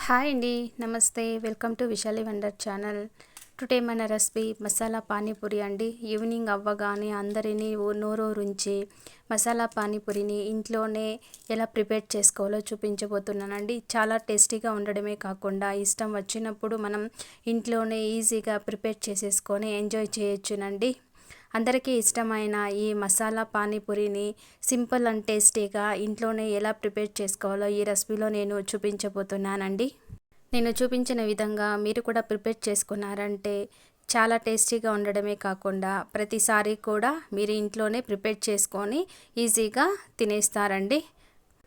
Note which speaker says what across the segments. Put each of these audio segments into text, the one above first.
Speaker 1: Hi అండి, నమస్తే. Welcome to Vishali wonder channel. Today మన రెసిపీ మసాలా పానీపూరి అండి. ఈవినింగ్ అవ్వగానే అందరినీ నోరూరించి మసాలా పానీపూరిని ఇంట్లోనే ఎలా ప్రిపేర్ చేసుకోవాలో చూపించబోతున్నానండి. చాలా టేస్టీగా ఉండడమే కాకుండా ఇష్టం వచ్చినప్పుడు మనం ఇంట్లోనే ఈజీగా ప్రిపేర్ చేసేసుకొని ఎంజాయ్ చేయొచ్చునండి. అందరికీ ఇష్టమైన ఈ మసాలా పానీపూరిని సింపుల్ అండ్ టేస్టీగా ఇంట్లోనే ఎలా ప్రిపేర్ చేసుకోవాలో ఈ రెసిపీలో నేను చూపించబోతున్నానండి. నేను చూపించిన విధంగా మీరు కూడా ప్రిపేర్ చేసుకున్నారంటే చాలా టేస్టీగా ఉండడమే కాకుండా ప్రతిసారి కూడా మీరు ఇంట్లోనే ప్రిపేర్ చేసుకొని ఈజీగా తినేస్తారండి.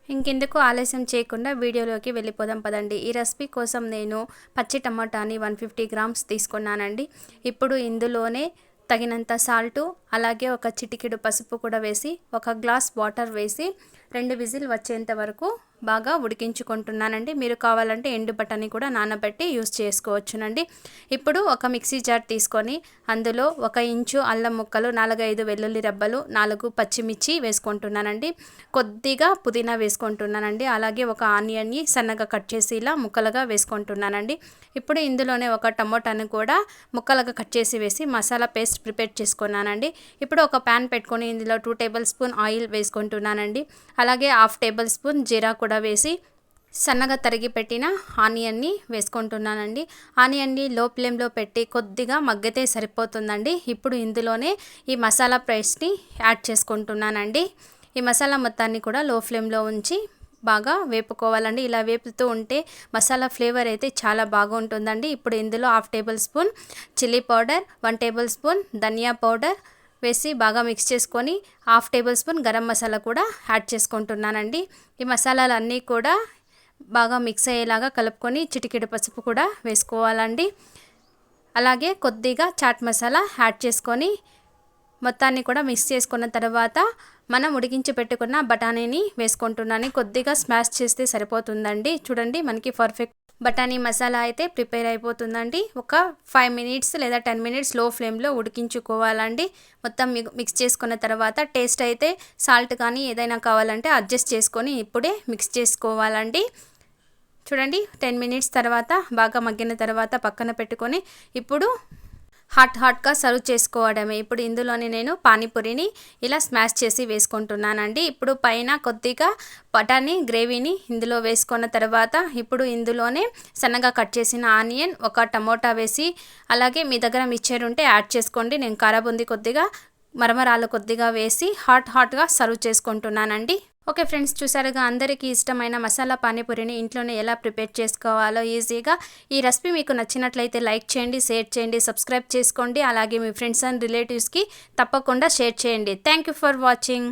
Speaker 1: ఇంకెందుకు ఆలస్యం చేయకుండా వీడియోలోకి వెళ్ళిపోదాం పదండి. ఈ రెసిపీ కోసం నేను పచ్చి టమాటాని 150 గ్రామ్స్ తీసుకున్నానండి. ఇప్పుడు ఇందులోనే తగినంత సాల్టు, అలాగే ఒక చిటికెడు పసుపు కూడా వేసి ఒక గ్లాస్ వాటర్ వేసి 2 విజిల్ వచ్చేంత వరకు బాగా ఉడికించుకుంటున్నానండి. మీరు కావాలంటే ఎండు బఠానీ కూడా నానబెట్టి యూస్ చేసుకోవచ్చునండి. ఇప్పుడు ఒక మిక్సీ జార్ తీసుకొని అందులో 1 ఇంచు అల్లం ముక్కలు, 4-5 వెల్లుల్లి రెబ్బలు, 4 పచ్చిమిర్చి వేసుకుంటున్నానండి. కొద్దిగా పుదీనా వేసుకుంటున్నానండి. అలాగే ఒక ఆనియన్ని సన్నగా కట్ చేసి ఇలా ముక్కలుగా వేసుకుంటున్నానండి. ఇప్పుడు ఇందులోనే ఒక టమోటాను కూడా ముక్కలుగా కట్ చేసి వేసి మసాలా పేస్ట్ ప్రిపేర్ చేసుకున్నానండి. ఇప్పుడు ఒక ప్యాన్ పెట్టుకొని ఇందులో 2 టేబుల్ స్పూన్ ఆయిల్ వేసుకుంటున్నానండి. అలాగే 1/2 టేబుల్ స్పూన్ జీరా కూడా వేసి సన్నగా తరిగి పెట్టిన ఆనియన్ని వేసుకుంటున్నానండి. ఆనియన్ని లో ఫ్లేమ్లో పెట్టి కొద్దిగా మగ్గితే సరిపోతుందండి. ఇప్పుడు ఇందులోనే ఈ మసాలా పేస్ట్ని యాడ్ చేసుకుంటున్నానండి. ఈ మసాలా మొత్తాన్ని కూడా లో ఫ్లేమ్లో ఉంచి బాగా వేపుకోవాలండి. ఇలా వేపుతూ ఉంటే మసాలా ఫ్లేవర్ అయితే చాలా బాగుంటుందండి. ఇప్పుడు ఇందులో 1/2 tablespoon chilli powder, 1 tablespoon ధనియా పౌడర్ వేసి బాగా మిక్స్ చేసుకొని 1/2 టేబుల్ స్పూన్ గరం మసాలా కూడా యాడ్ చేసుకుంటున్నానండి. ఈ మసాలాలన్నీ కూడా బాగా మిక్స్ అయ్యేలాగా కలుపుకొని చిటికెడు పసుపు కూడా వేసుకోవాలండి. అలాగే కొద్దిగా చాట్ మసాలా యాడ్ చేసుకొని మొత్తాన్ని కూడా మిక్స్ చేసుకున్న తర్వాత మనం ఉడికించి పెట్టుకున్న బఠానీని వేసుకుంటున్నాను. కొద్దిగా స్మాష్ చేస్తే సరిపోతుందండి. చూడండి, మనకి పర్ఫెక్ట్ బఠానీ మసాలా అయితే ప్రిపేర్ అయిపోతుందండి. ఒక 5 మినిట్స్ లేదా 10 మినిట్స్ లో ఫ్లేమ్లో ఉడికించుకోవాలండి. మొత్తం మిక్స్ చేసుకున్న తర్వాత టేస్ట్ అయితే సాల్ట్ కానీ ఏదైనా కావాలంటే అడ్జస్ట్ చేసుకొని ఇప్పుడే మిక్స్ చేసుకోవాలండి. చూడండి, 10 మినిట్స్ తర్వాత బాగా మగ్గిన తర్వాత పక్కన పెట్టుకొని ఇప్పుడు హాట్గా సర్వ్ చేసుకోవడమే. ఇప్పుడు ఇందులోనే నేను పానీపూరిని ఇలా స్మాష్ చేసి వేసుకుంటున్నానండి. ఇప్పుడు పైన కొద్దిగా బఠానీ గ్రేవీని ఇందులో వేసుకున్న తర్వాత ఇప్పుడు ఇందులోనే సన్నగా కట్ చేసిన ఆనియన్, ఒక టమోటా వేసి అలాగే మీ దగ్గర మిక్చర్ ఉంటే యాడ్ చేసుకోండి. నేను కారబుంది కొద్దిగా, మరమరాలు కొద్దిగా వేసి హాట్గా సర్వ్ చేసుకుంటున్నానండి. ఓకే ఫ్రెండ్స్, చూసారుగా అందరికీ ఇష్టమైన మసాలా పానీపూరిని ఇంట్లోనే ఎలా ప్రిపేర్ చేసుకోవాలో ఈజీగా. ఈ రెసిపీ మీకు నచ్చినట్లయితే లైక్ చేయండి, షేర్ చేయండి, సబ్స్క్రైబ్ చేసుకోండి. అలాగే మీ ఫ్రెండ్స్ అండ్ రిలేటివ్స్కి తప్పకుండా షేర్ చేయండి. Thank you for watching.